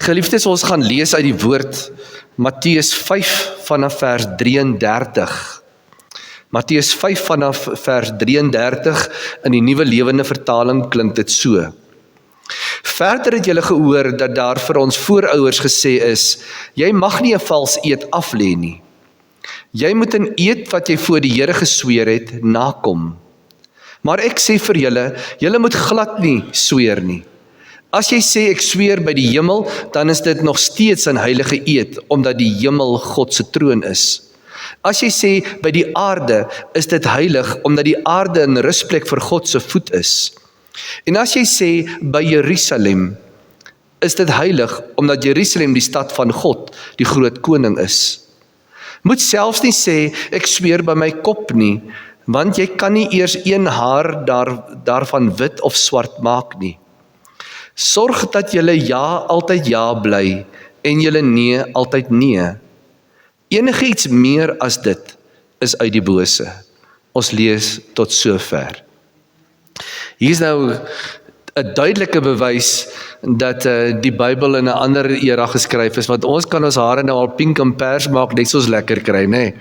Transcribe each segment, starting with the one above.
Geliefdes, ons gaan lees uit die woord Matteus 5 vanaf vers 33. Matteus 5 vanaf vers 33 in die Nuwe Lewende Vertaling klink dit so. Verder het julle gehoor dat daar vir ons voorouers gesê is, jy mag nie 'n vals eed aflê nie. Jy moet in eed wat jy voor die Here gesweer het, nakom. Maar ek sê vir julle, julle moet glad nie sweer nie. As jy sê ek sweer by die hemel, dan is dit nog steeds 'n heilige eed, omdat die hemel God se troon is. As jy sê by die aarde, is dit heilig, omdat die aarde 'n rusplek vir God se voet is. En as jy sê by Jerusalem, is dit heilig, omdat Jerusalem die stad van God, die groot koning is. Moet selfs nie sê, ek sweer by my kop nie, want jy kan nie eers een haar daarvan wit of swart maak nie. Sorg dat julle ja altyd ja bly, en julle nee altyd nee. Enige iets meer as dit, is uit die bose. Ons lees tot sover. Hier is nou 'n duidelike bewys dat die Bybel in 'n ander era geskryf is, want ons kan ons hare nou al pink en pers maak, net soos lekker kry, nê?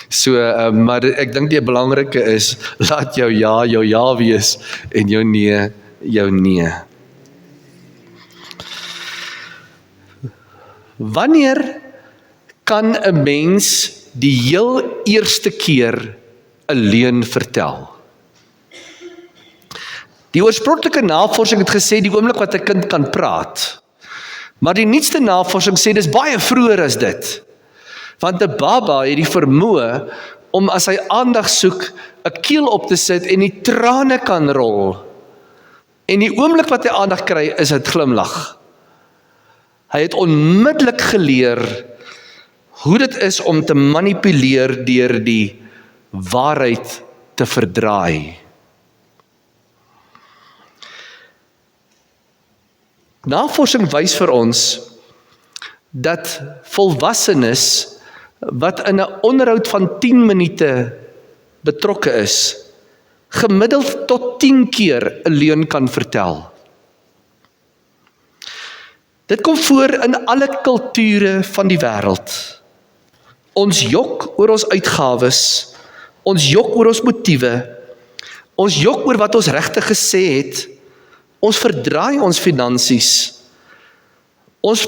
So, maar ek dink die belangrike is, laat jou ja wees, en jou nee. Wanneer kan 'n mens die heel eerste keer 'n leuen vertel? Die oorspronklike navorsing het gesê die oomblik wat 'n kind kan praat. Maar die nuutste navorsing sê dis baie vroeër as dit. Want 'n baba het die vermoë om as hy aandag soek, 'n keel op te sit en die trane kan rol. En die oomblik wat hy aandag kry, is dit glimlag. Hy het onmiddellik geleer hoe dit is om te manipuleer deur die waarheid te verdraai. Navorsing wys vir ons dat volwassenes wat in 'n onderhoud van 10 minute betrokke is, gemiddeld tot 10 keer 'n leuen kan vertel. Dit kom voor in alle kulture van die wêreld. Ons jok oor ons uitgawes, ons jok oor ons motiewe, ons jok oor wat ons regtig gesê het, ons verdraai ons finansies, ons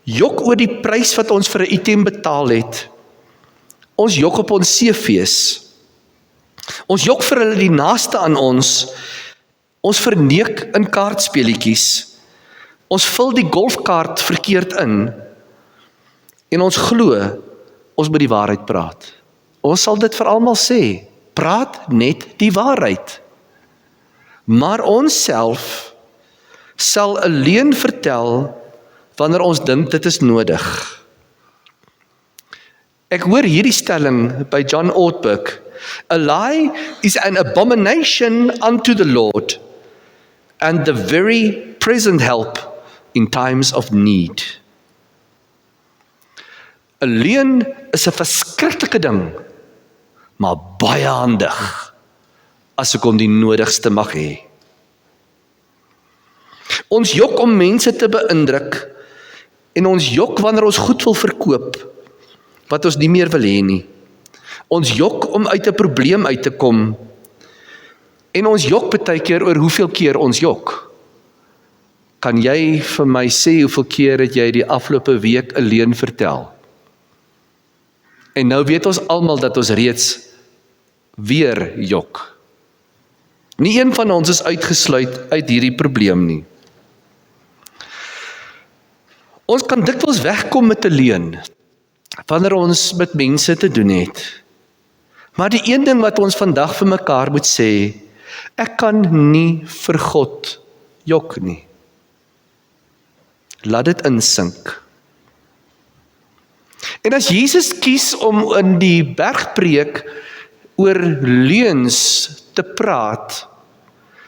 jok oor die prys wat ons vir 'n item betaal het, ons jok op ons CV's, ons jok vir hulle die naaste aan ons verneek in kaartspeletjies, ons vul die golfkaart verkeerd in, en ons glo, ons moet die waarheid praat. Ons sal dit vir almal sê, praat net die waarheid. Maar ons self sal 'n leuen vertel, wanneer ons dink dit is nodig. Ek hoor hierdie stelling by John Ortberg, a lie is an abomination unto the Lord, and the very present help in times of need. 'n Leuen is 'n verskriklike ding, maar baie handig, as ek hom die nodigste mag hê. Ons jok om mense te beïndruk, en ons jok wanneer ons goed wil verkoop, wat ons nie meer wil hê nie. Ons jok om uit 'n probleem uit te kom, en ons jok baie keer oor hoeveel keer ons jok. Kan jy vir my sê hoeveel keer het jy die afgelope week 'n leuen vertel? En nou weet ons almal dat ons reeds weer jok. Nie een van ons is uitgesluit uit hierdie probleem nie. Ons kan dikwels wegkom met 'n leuen, wanneer ons met mense te doen het. Maar die een ding wat ons vandag vir mekaar moet sê, ek kan nie vir God jok nie. Laat dit insink. En as Jesus kies om in die bergpreek oor leuns te praat,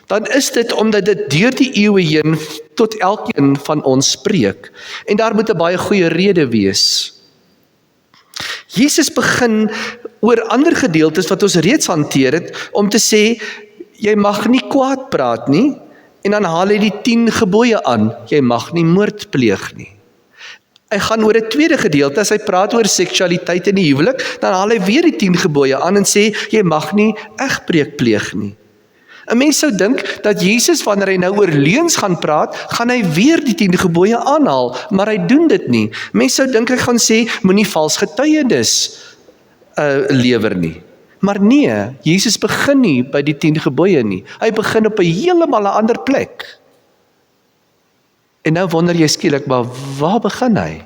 dan is dit omdat dit deur die eeue heen tot elkeen van ons spreek. En daar moet 'n baie goeie rede wees. Jesus begin oor ander gedeeltes wat ons reeds hanteer het, om te sê, jy mag nie kwaad praat nie, en dan haal hy die 10 gebooie aan, jy mag nie moord pleeg nie. Hy gaan oor 'n tweede gedeelte, as hy praat oor seksualiteit in die huwelik, dan haal hy weer die 10 gebooie aan en sê, jy mag nie egbreek pleeg nie. 'n Mens sou dink dat Jesus, wanneer hy nou oor leuns gaan praat, gaan hy weer die 10 gebooie aanhaal, maar hy doen dit nie. Mens sou dink hy gaan sê, moenie vals getuienis lewer nie. Maar nee, Jesus begin nie by die 10 gebooie nie. Hy begin op 'n heeltemal 'n ander plek. En nou wonder jy skielik, maar waar begin hy?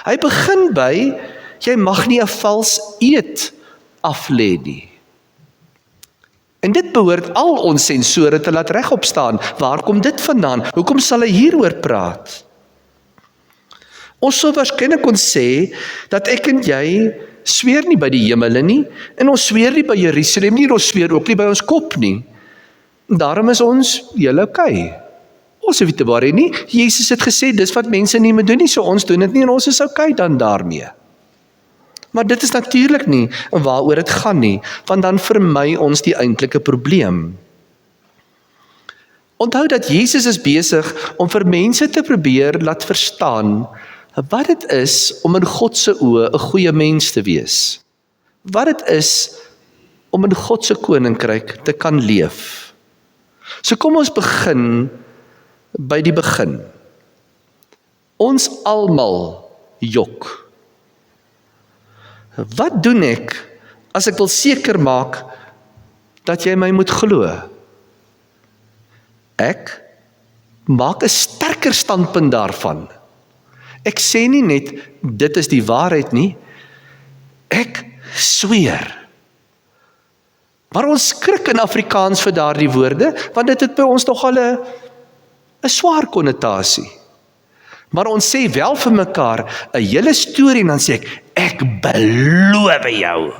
Hy begin by, jy mag nie 'n vals eed aflê nie. En dit behoort al ons sensore te laat regop staan. Waar kom dit vandaan? Hoekom sal hy hieroor praat? Ons sou waarskynlik kon sê, dat ek en jy sweer nie by die hemele nie, en ons sweer nie by Jerusalem nie, en ons sweer ook nie by ons kop nie. En daarom is ons heel okay. Ons weet waar nie, Jesus het gesê, dis wat mense nie moet doen nie, so ons doen dit nie, en ons is okay dan daarmee. Maar dit is natuurlik nie waaroor dit gaan nie, want dan vermy ons die eintlike probleem. Onthou dat Jesus is besig om vir mense te probeer laat verstaan wat dit is om in God se oë 'n goeie mens te wees. Wat dit is om in God se koninkryk te kan leef. So kom ons begin by die begin. Ons almal jok. Wat doen ek as ek wil seker maak dat jy my moet glo? Ek maak 'n sterker standpunt daarvan. Ek sê nie net, dit is die waarheid nie, ek sweer. Maar ons skrik in Afrikaans vir daardie woorde, want dit het by ons nogal 'n swaar konnotasie. Maar ons sê wel vir mekaar 'n hele storie en dan sê ek beloof jou.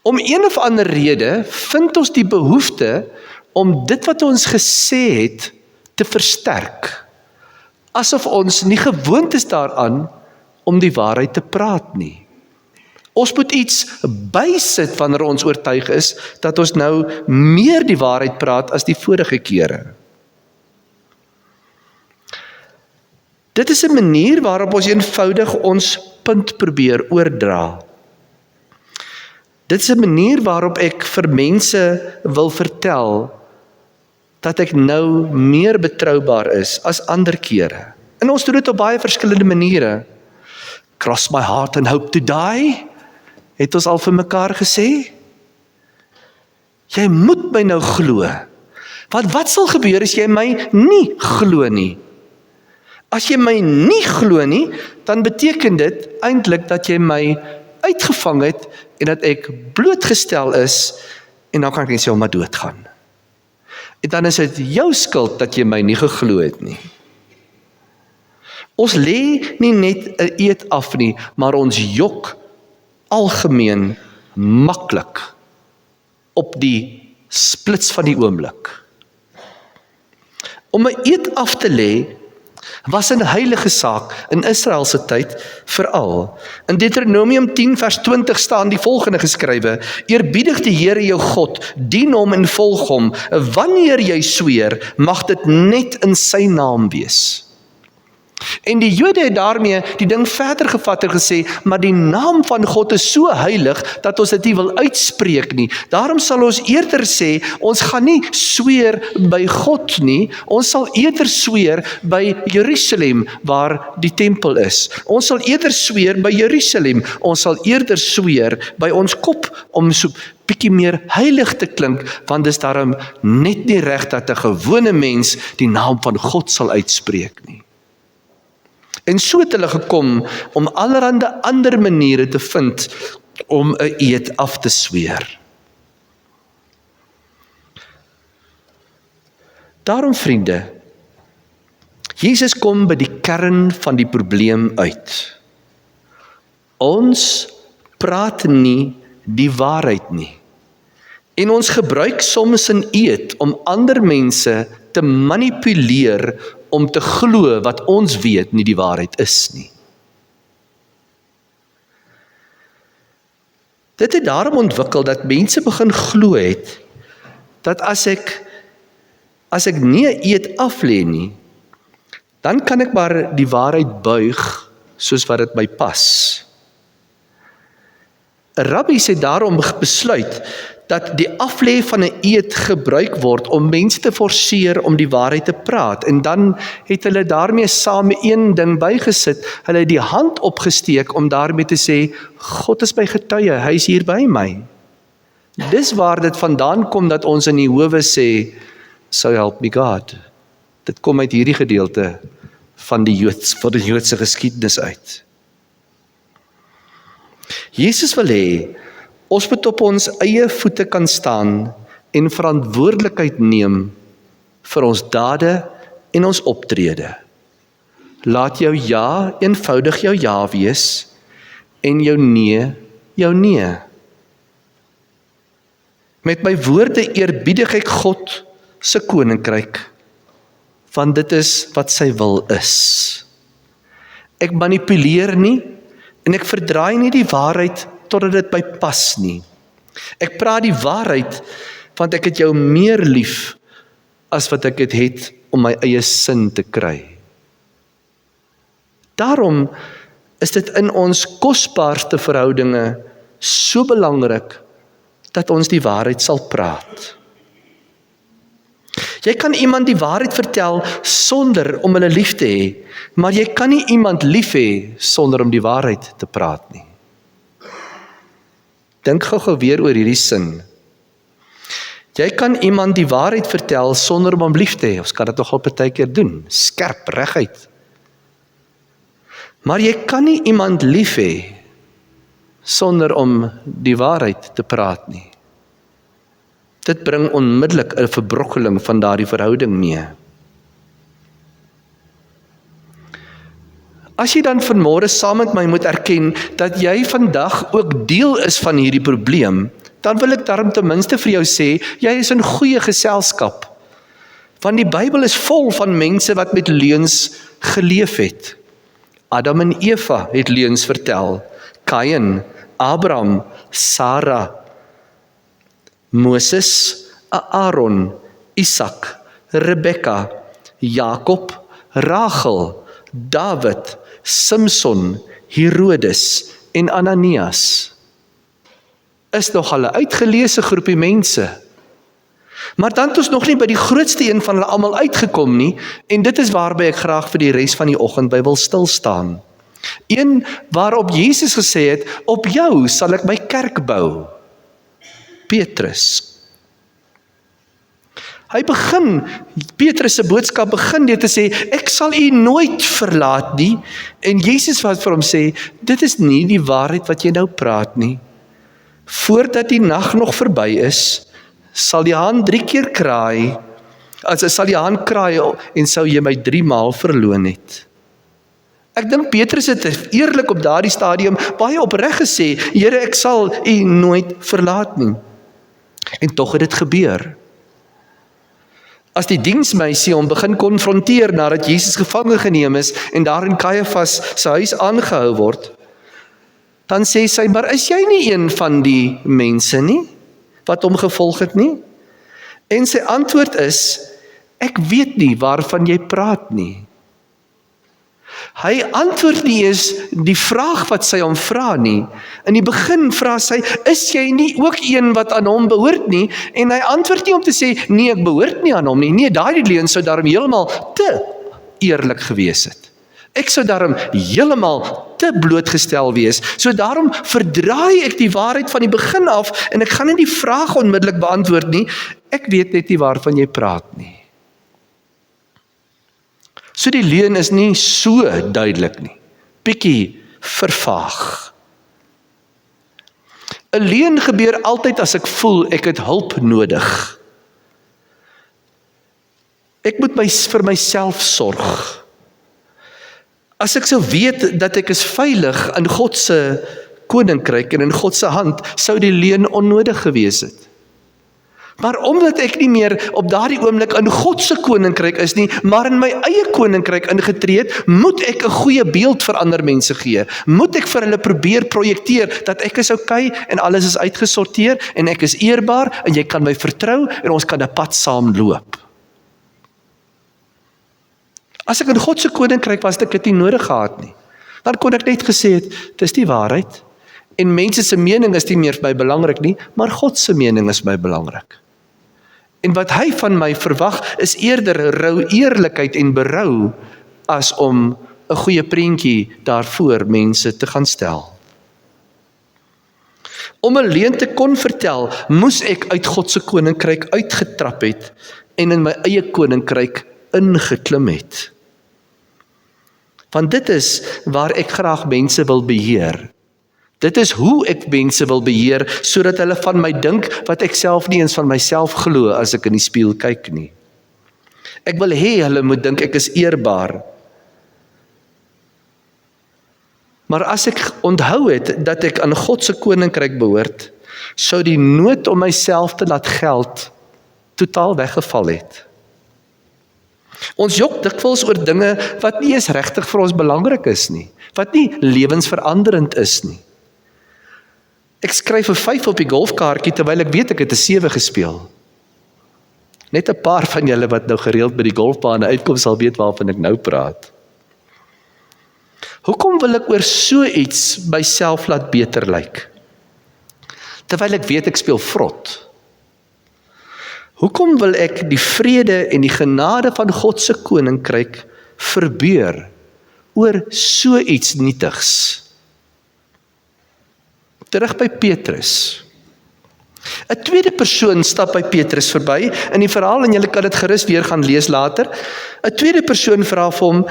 Om een of ander rede vind ons die behoefte om dit wat ons gesê het te versterk, asof ons nie gewoond is daaraan om die waarheid te praat nie. Ons moet iets bysit wanneer ons oortuig is dat ons nou meer die waarheid praat as die vorige kere. Dit is 'n manier waarop ons eenvoudig ons punt probeer oordra. Dit is 'n manier waarop ek vir mense wil vertel dat ek nou meer betroubaar is as ander kere. En ons doen dit op baie verskillende maniere. Cross my heart and hope to die, het ons al vir mekaar gesê. Jy moet my nou glo. Want wat sal gebeur as jy my nie glo nie? As jy my nie glo nie, dan beteken dit eintlik dat jy my uitgevang het en dat ek blootgestel is en dan kan ek net sê om maar doodgaan. En dan is dit jou skuld dat jy my nie geglo het nie. Ons lê nie net 'n eed af nie, maar ons jok algemeen maklik op die splits van die oomblik. Om 'n eed af te lê was 'n heilige saak in Israel se tyd veral. In Deuteronomium 10 vers 20 staan die volgende geskrywe: Eerbiedig die Here jou God, dien hom en volg hom. Wanneer jy sweer, mag dit net in sy naam wees. En die Jode het daarmee die ding verder gevat en gesê, maar die naam van God is so heilig, dat ons dit nie wil uitspreek nie. Daarom sal ons eerder sê, ons gaan nie sweer by God nie, ons sal eerder sweer by Jerusalem, waar die tempel is. Ons sal eerder sweer by Jerusalem, ons sal eerder sweer by ons kop, om so bietjie meer heilig te klink, want dis daarom net nie reg dat 'n gewone mens die naam van God sal uitspreek nie. En so het hulle gekom om allerhande ander maniere te vind om 'n eed af te sweer. Daarom vriende, Jesus kom by die kern van die probleem uit. Ons praat nie die waarheid nie. En ons gebruik soms 'n eed om ander mense te manipuleer om te glo wat ons weet nie die waarheid is nie. Dit het daarom ontwikkel dat mense begin glo het, dat as ek nie 'n eed aflê nie, dan kan ek maar die waarheid buig, soos wat dit my pas. 'n Rabbi het daarom besluit, dat die aflê van 'n eed gebruik word, om mense te forceer om die waarheid te praat, en dan het hulle daarmee saam een ding bygesit, hulle het die hand opgesteek, om daarmee te sê, God is my getuie, hy is hier by my. Dis waar dit vandaan kom, dat ons in die howe sê, so help me God. Dit kom uit hierdie gedeelte van die Joodse geskiedenis uit. Jesus wil hê, ons moet op ons eie voete kan staan en verantwoordelikheid neem vir ons dade en ons optrede. Laat jou ja eenvoudig jou ja wees en jou nee jou nee. Met my woorde eerbiedig ek God se koninkryk, want dit is wat sy wil is. Ek manipuleer nie en ek verdraai nie die waarheid totdat dit my pas nie. Ek praat die waarheid, want ek het jou meer lief as wat ek dit het om my eie sin te kry. Daarom is dit in ons kosbaarste verhoudinge so belangrik dat ons die waarheid sal praat. Jy kan iemand die waarheid vertel sonder om hulle lief te hê, maar jy kan nie iemand lief hê sonder om die waarheid te praat nie. Dink gou weer oor hierdie sin. Jy kan iemand die waarheid vertel sonder om hom lief te hê. Ons kan dit nogal partykeer doen, skerp, reguit. Maar jy kan nie iemand lief hê sonder om die waarheid te praat nie. Dit bring onmiddellik 'n verbrokkeling van daardie verhouding mee. As jy dan vanmôre saam met my moet erken dat jy vandag ook deel is van hierdie probleem, dan wil ek daarom ten minste vir jou sê, jy is in goeie geselskap. Want die Bybel is vol van mense wat met leuns geleef het. Adam en Eva het leuns vertel. Kain, Abraham, Sara, Moses, Aaron, Isak, Rebekka, Jakob, Rachel, David, Simson, Herodes en Ananias. Is nogal 'n uitgeleese groepie mense. Maar dan het ons nog nie by die grootste een van hulle almal uitgekom nie, en dit is waarby ek graag vir die res van die oggend by wil stil staan. Een waarop Jesus gesê het, op jou sal ek my kerk bou. Petrus. Petrus se boodskap begin deur te sê, ek sal u nooit verlaat nie, en Jesus wat vir hom sê, dit is nie die waarheid wat jy nou praat nie. Voordat die nag nog verby is, sal die haan 3 keer kraai, sal die haan kraai en sou jy my 3 maal verloon het. Ek dink Petrus het eerlik op daardie stadium baie opreg gesê, Here, ek sal u nooit verlaat nie. En tog het dit gebeur. As die diensmeisie hom begin konfronteer nadat Jesus gevange geneem is en daar in Kajafas se huis aangehou word, dan sê sy, maar is jy nie een van die mense nie, wat hom gevolg het nie? En sy antwoord is, ek weet nie waarvan jy praat nie. Hy antwoord nie eens die vraag wat sy hom vra nie. In die begin vra sy, is jy nie ook een wat aan hom behoort nie? En hy antwoord nie om te sê, nee, ek behoort nie aan hom nie. Nee, daardie leuen sou daarom heeltemal te eerlik gewees het. Ek sou daarom heeltemal te blootgestel wees. So daarom verdraai ek die waarheid van die begin af en ek gaan nie die vraag onmiddellik beantwoord nie. Ek weet net nie waarvan jy praat nie. So die leuen is nie so duidelik nie. Bietjie vervaag. 'n Leuen gebeur altyd as ek voel ek het hulp nodig. Ek moet vir myself sorg. As ek sou weet dat ek is veilig in God se koninkryk en in God se hand, sou die leuen onnodig gewees het. Maar omdat ek nie meer op daardie oomblik in God se koninkryk is nie, maar in my eie koninkryk ingetree het, moet ek 'n goeie beeld vir ander mense gee. Moet ek vir hulle probeer projekteer dat ek is okay en alles is uitgesorteer en ek is eerbaar en jy kan my vertrou en ons kan 'n pad saam loop. As ek in God se koninkryk was, het ek dit nie nodig gehad nie. Dan kon ek net gesê het, dis die waarheid. En mense se mening is nie meer vir my belangrik nie, maar God se mening is my belangrik. En wat hy van my verwag, is eerder rou eerlikheid en berou, as om 'n goeie prentjie daarvoor mense te gaan stel. Om 'n leuen te kon vertel, moes ek uit God se koninkryk uitgetrap het en in my eie koninkryk ingeklim het. Want dit is waar ek graag mense wil beheer. Dit is hoe ek mense wil beheer, sodat hulle van my dink wat ek self nie eens van myself glo as ek in die spieël kyk nie. Ek wil hê hulle moet dink ek is eerbaar. Maar as ek onthou het dat ek aan God se koninkryk behoort, sou die nood om myself te laat geld totaal weggeval het. Ons jok dikwels oor dinge wat nie eens regtig vir ons belangrik is nie, wat nie lewensveranderend is nie. Ek skryf 'n 5 op die golfkaartjie terwyl ek weet ek het 'n 7 gespeel. Net 'n paar van julle wat nou gereeld by die golfbane uitkom sal weet waarvan ek nou praat. Hoekom wil ek oor so iets myself laat beter lyk? Terwyl ek weet ek speel vrot. Hoekom wil ek die vrede en die genade van God se koninkryk verbeur oor so iets nietigs? Terug by Petrus. 'n tweede persoon stap by Petrus verby in die verhaal, en julle kan dit gerus weer gaan lees later. 'n tweede persoon vra vir hom,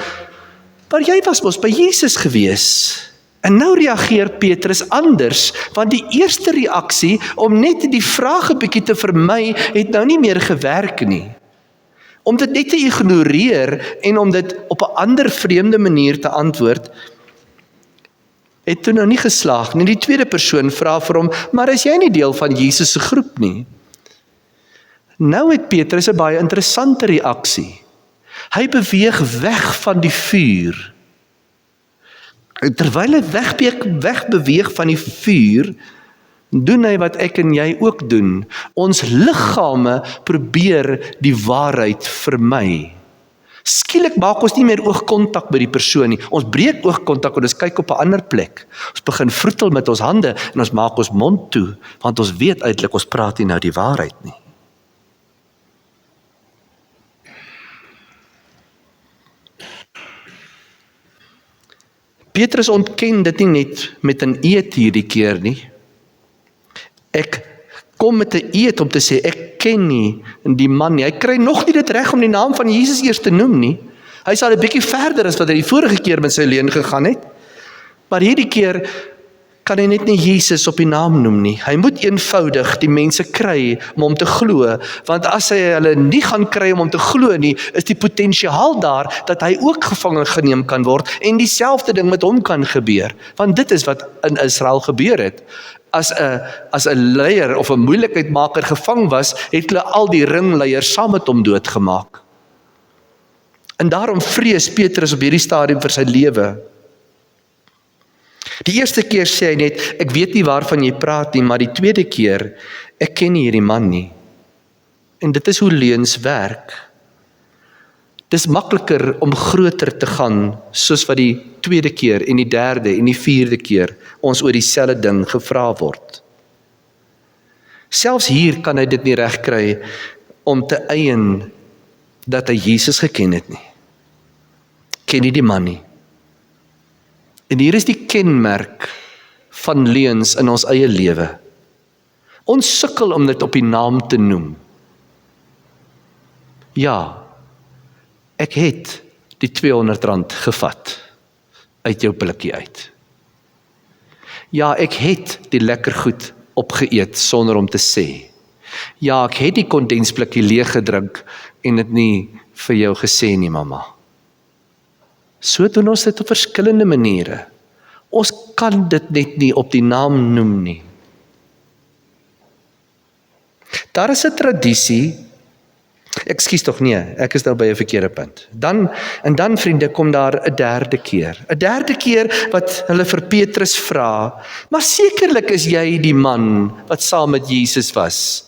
maar jy was mos by Jesus gewees. En nou reageer Petrus anders, want die eerste reaksie om net die vraag 'n bietjie te vermy, het nou nie meer gewerk nie. Om dit net te ignoreer en om dit op 'n ander vreemde manier te antwoord, het toe nou nie geslaag nie. Die tweede persoon vra vir hom, maar is jy nie deel van Jesus se groep nie? Nou het Petrus 'n baie interessante reaksie. Hy beweeg weg van die vuur. Terwyl hy wegbeweeg van die vuur, doen hy wat ek en jy ook doen. Ons liggame probeer die waarheid vermy. Skielik maak ons nie meer oogkontak by die persoon nie. Ons breek oogkontak en ons kyk op 'n ander plek. Ons begin vroetel met ons hande en ons maak ons mond toe, want ons weet eintlik ons praat nie nou die waarheid nie. Petrus ontken dit nie net met 'n eed hierdie keer nie. Ek kom met 'n eed om te sê, ek ken nie die man nie. Hy kry nog nie dit reg om die naam van Jesus eers te noem nie. Hy sal 'n bietjie verder as wat hy die vorige keer met sy leuen gegaan het. Maar hierdie keer kan hy net nie Jesus op die naam noem nie. Hy moet eenvoudig die mense kry om hom te glo, want as hy hulle nie gaan kry om hom te glo nie, is die potensiaal daar dat hy ook gevange geneem kan word en dieselfde ding met hom kan gebeur. Want dit is wat in Israel gebeur het. As 'n leier of 'n moeilikheidmaker gevang was, het hulle al die ringleiers saam met hom doodgemaak. En daarom vrees Petrus op hierdie stadium vir sy lewe. Die eerste keer sê hy net, ek weet nie waarvan jy praat nie, maar die tweede keer, ek ken nie hierdie man nie. En dit is hoe leuns werk. Dis makliker om groter te gaan, soos wat die tweede keer en die derde en die vierde keer ons oor dieselfde ding gevra word. Selfs hier kan hy dit nie reg kry om te eien dat hy Jesus geken het nie. Ken nie die man nie. En hier is die kenmerk van leuns in ons eie lewe. Ons sukkel om dit op die naam te noem. Ja, ek het die R200 gevat uit jou blikkie uit. Ja, ek het die lekker goed opgeëet sonder om te sê. Ja, ek het die kondensblikkie leeg gedrink en dit nie vir jou gesê nie, mamma. So doen ons dit op verskillende maniere. Ons kan dit net nie op die naam noem nie. Daar is 'n tradisie, ekskuus tog nee, ek is nou by 'n verkeerde punt. Dan vriende, kom daar 'n derde keer. 'n Derde keer wat hulle vir Petrus vra, maar sekerlik is jy die man wat saam met Jesus was.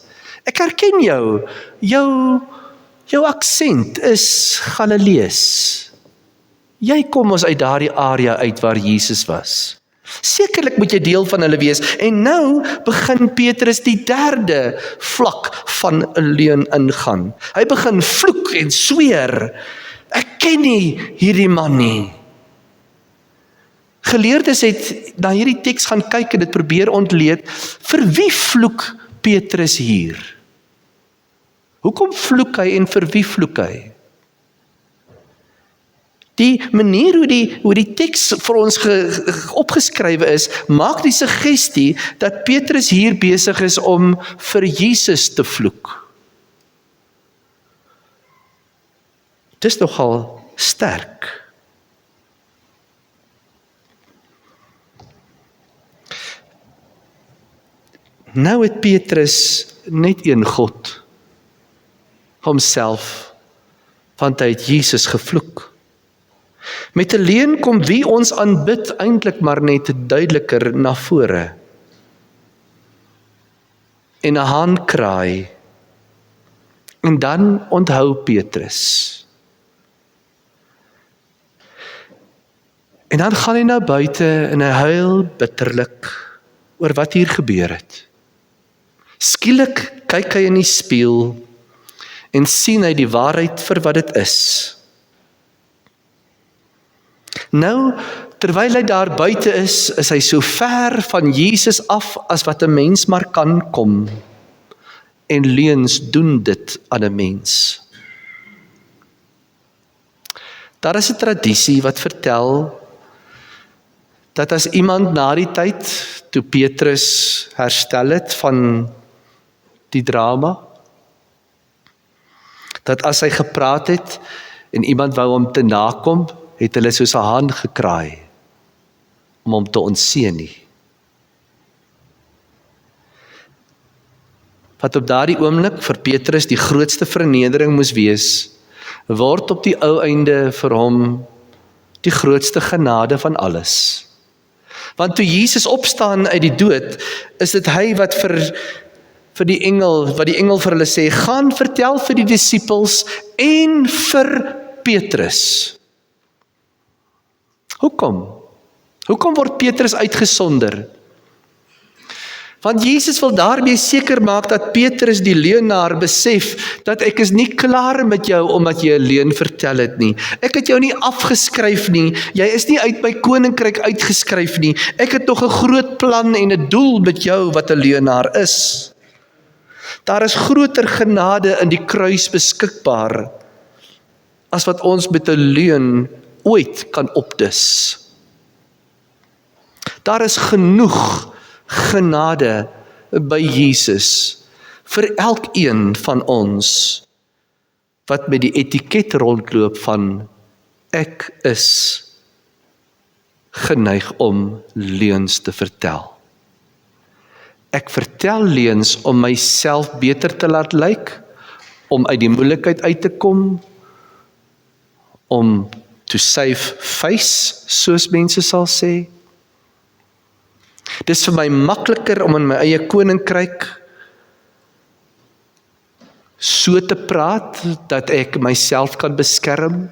Ek herken jou aksent is Galilees. Jy kom ons uit daardie area uit waar Jesus was. Sekerlik moet jy deel van hulle wees. En nou begin Petrus die derde vlak van 'n leuen ingaan. Hy begin vloek en sweer. Ek ken nie hierdie man nie. Geleerdes het na hierdie teks gaan kyk en dit probeer ontleed. Vir wie vloek Petrus hier? Hoekom vloek hy en vir wie vloek hy? Die manier hoe die teks vir ons opgeskrywe is, maak die suggestie dat Petrus hier besig is om vir Jesus te vloek. Dis nogal sterk. Nou het Petrus net een God, homself, want hy het Jesus gevloek. Met 'n leuen kom wie ons aanbid eintlik maar net duideliker na vore. En 'n haan kraai. En dan onthou Petrus. En dan gaan hy na buite en hy huil bitterlik oor wat hier gebeur het. Skielik kyk hy in die spieël en sien hy die waarheid vir wat dit is. Nou, terwyl hy daar buite is hy so ver van Jesus af as wat 'n mens maar kan kom. En leuns doen dit aan 'n mens. Daar is 'n tradisie wat vertel dat as iemand na die tyd, toe Petrus herstel het van die drama, dat as hy gepraat het en iemand wou hom te nakom, het hulle soos 'n haan gekraai om hom te ontseën nie. Wat op daardie oomblik vir Petrus die grootste vernedering moes wees, word op die ou einde vir hom die grootste genade van alles. Want toe Jesus opstaan uit die dood, is dit hy wat vir die engel vir hulle sê, gaan vertel vir die disippels en vir Petrus. Hoekom? Hoekom word Petrus uitgesonder? Want Jesus wil daarmee seker maak dat Petrus die leuenaar besef dat ek is nie klaar met jou omdat jy 'n leuen vertel het nie. Ek het jou nie afgeskryf nie. Jy is nie uit my koninkryk uitgeskryf nie. Ek het nog 'n groot plan en 'n doel met jou wat 'n leuenaar is. Daar is groter genade in die kruis beskikbaar as wat ons met 'n leuen ooit kan opdis. Daar is genoeg genade by Jesus vir elkeen van ons wat met die etiket rondloop van ek is geneig om leuns te vertel. Ek vertel leuns om myself beter te laat lyk, om uit die moeilikheid uit te kom, om to save face, soos mense sal sê. Dis vir my makliker om in my eie koninkryk so te praat, dat ek myself kan beskerm.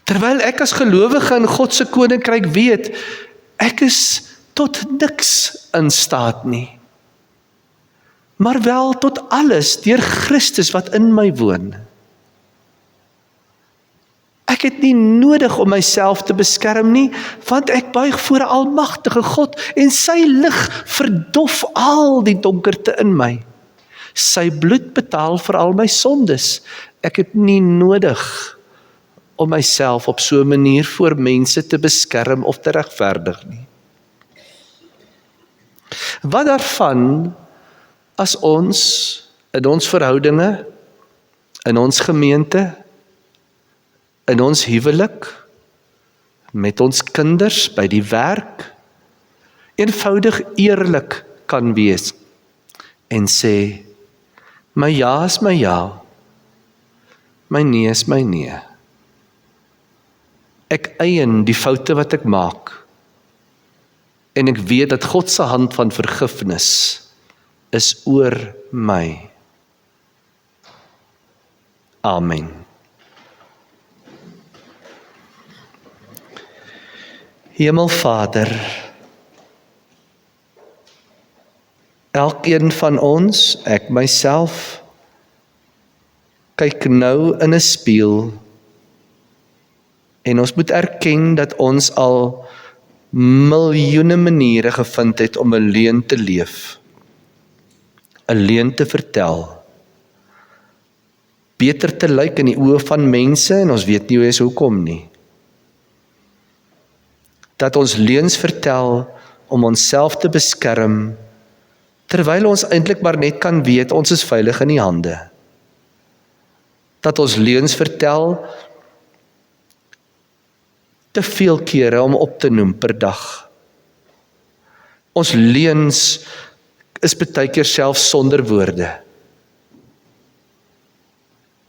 Terwyl ek as gelowige in God se koninkryk weet, ek is tot niks in staat nie. Maar wel tot alles deur Christus wat in my woon. Ek het nie nodig om myself te beskerm nie, want ek buig voor 'n almagtige God en sy lig verdof al die donkerte in my. Sy bloed betaal vir al my sondes. Ek het nie nodig om myself op so 'n manier voor mense te beskerm of te regverdig nie. Wat daarvan as ons in ons verhoudinge, in ons gemeente, in ons huwelik, met ons kinders, by die werk, eenvoudig eerlik kan wees en sê, my ja is my ja, my nee is my nee. Ek eien die foute wat ek maak, en ek weet dat God se hand van vergifnis is oor my. Amen. Hemelvader, elkeen van ons, ek myself, kyk nou in 'n spieël en ons moet erken dat ons al miljoene maniere gevind het om 'n leuen te leef, 'n leuen te vertel, beter te lyk in die oë van mense en ons weet nie eens hoekom nie. Dat ons leuns vertel om onsself te beskerm, terwyl ons eintlik maar net kan weet ons is veilig in die hande. Dat ons leuns vertel te veel kere om op te noem per dag. Ons leuns is baie keer self sonder woorde.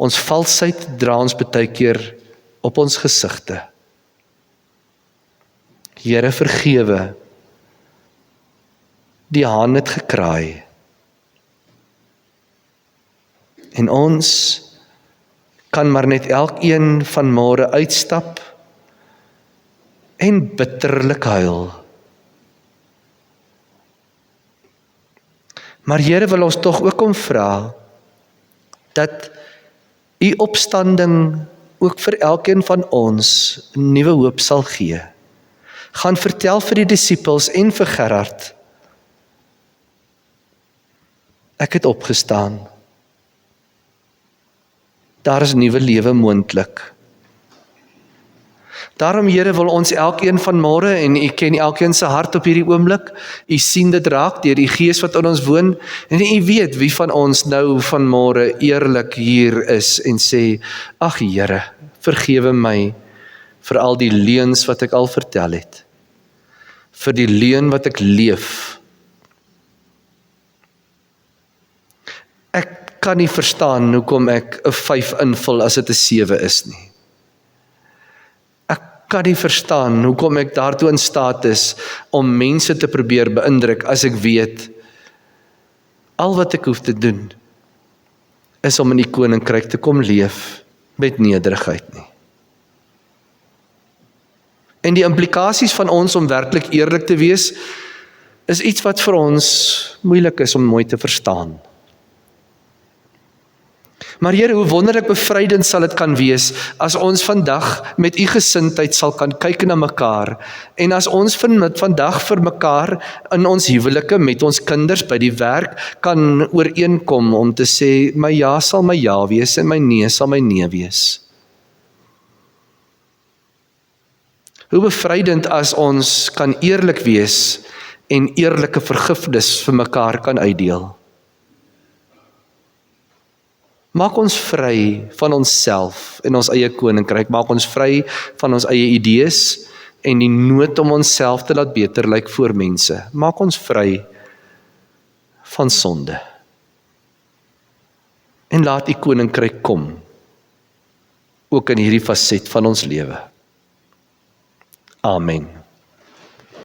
Ons valsheid dra ons baie keer op ons gesigte. Here, vergewe. Die haan het gekraai. En ons kan maar net elkeen van môre uitstap en bitterlik huil. Maar Here wil ons tog ook om vra dat U opstanding ook vir elkeen van ons 'n nuwe hoop sal gee. Gaan vertel vir die disippels en vir Gerard, ek het opgestaan. Daar is nuwe lewe moontlik. Daarom Here wil ons elkeen van môre, en U ken elkeen se hart op hierdie oomblik, U sien dit raak deur die Gees wat in ons woon, en U weet wie van ons nou van môre eerlik hier is en sê, ag Here, vergewe my vir al die leuns wat ek al vertel het, vir die leuen wat ek leef. Ek kan nie verstaan hoekom ek 'n 5 invul as dit 'n 7 is nie. Ek kan nie verstaan hoekom ek daartoe in staat is om mense te probeer beïndruk as ek weet, al wat ek hoef te doen, is om in die koninkryk te kom leef met nederigheid nie. En die implikasies van ons om werklik eerlik te wees, is iets wat vir ons moeilik is om mooi te verstaan. Maar Here, hoe wonderlik bevrydend sal dit kan wees, as ons vandag met U gesindheid sal kan kyk na mekaar, en as ons vandag vir mekaar in ons huwelike, met ons kinders, by die werk, kan ooreenkom om te sê, my ja sal my ja wees, en my nee sal my nee wees. Hoe bevrydend as ons kan eerlik wees, en eerlike vergifnis vir mekaar kan uitdeel. Maak ons vry van onsself en ons eie koninkryk. Maak ons vry van ons eie idees en die nood om onsself te laat beter lyk voor mense. Maak ons vry van sonde. En laat U koninkryk kom, ook in hierdie faset van ons lewe. Amen.